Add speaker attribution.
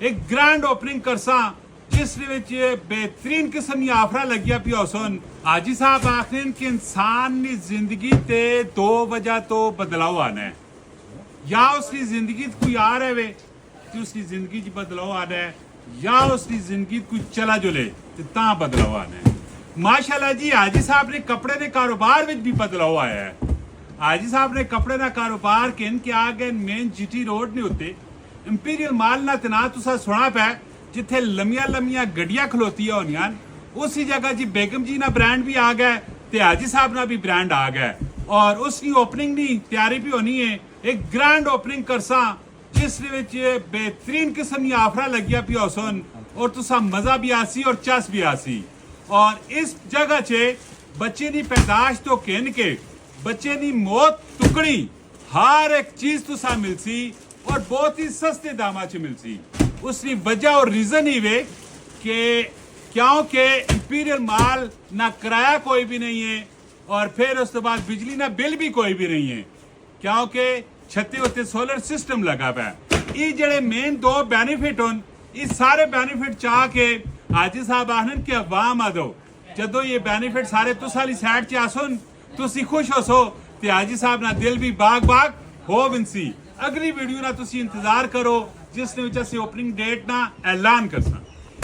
Speaker 1: एक grand opening करसा जिस विच बेहतरीन किस्म दी आफरा लगिया पिया सन। हाजी साहब आखने कि इंसान की जिंदगी ते दो वजह तो बदलाव आना है, या उसकी जिंदगी कोई आ रहे कि उसकी जिंदगी च बदलाव आना है, या उसकी जिंदगी कोई चला जुले तो बदलाव आना है। माशाल्लाह जी हाजी साहब ने कपड़े के कारोबार में भी बदलाव आया है। हाजी साहब ने कपड़े का कारोबार के इनके आ गए मेन जीटी रोड ने उत्ते इंपीरियल माल ना तना तुसा सुना पै जिथे लम्मिया लम्मिया गड्डियां खलोतियां होनियां, उसी जगह जी बेगम जी ना ब्रांड भी आ गया ते हाजी साहब ना भी ब्रांड आ गया और उसकी ओपनिंग की तैयारी भी होनी है। एक ग्रैंड ओपनिंग करसा जिस विच बेहतरीन किस्म दी आफरा लगिया पिया सन और तुसा मजा भी आसी और चस भी आसी। और इस जगह चे बच्चे की पैदाश तो कहन के बच्चे की मौत टुकड़ी हर एक चीज तुसा मिलसी और बहुत ही सस्ते दामा च मिलसी। उसकी वजह और रीजन ही वे कि क्योंकि इंपीरियल माल ना किराया कोई भी नहीं है और फिर उसके बाद बिजली ना बिल भी कोई भी नहीं है क्योंकि छत्ती उत्ते सोलर सिस्टम लगा हुआ है। ये जड़े मेन दो बेनिफिट होन, इस सारे बेनिफिट चाह के हाजी साहब आखन कि अवाम आ दो जदों ये बेनिफिट सारे तुसाली साइड च आसन तुसी खुश हो सो ते हाजी साहब ना दिल भी बाग बाग हो बिनसी। अगली वीडियो ना तुसी इंतजार करो जिस विच असीं ओपनिंग डेट ना ऐलान करसा।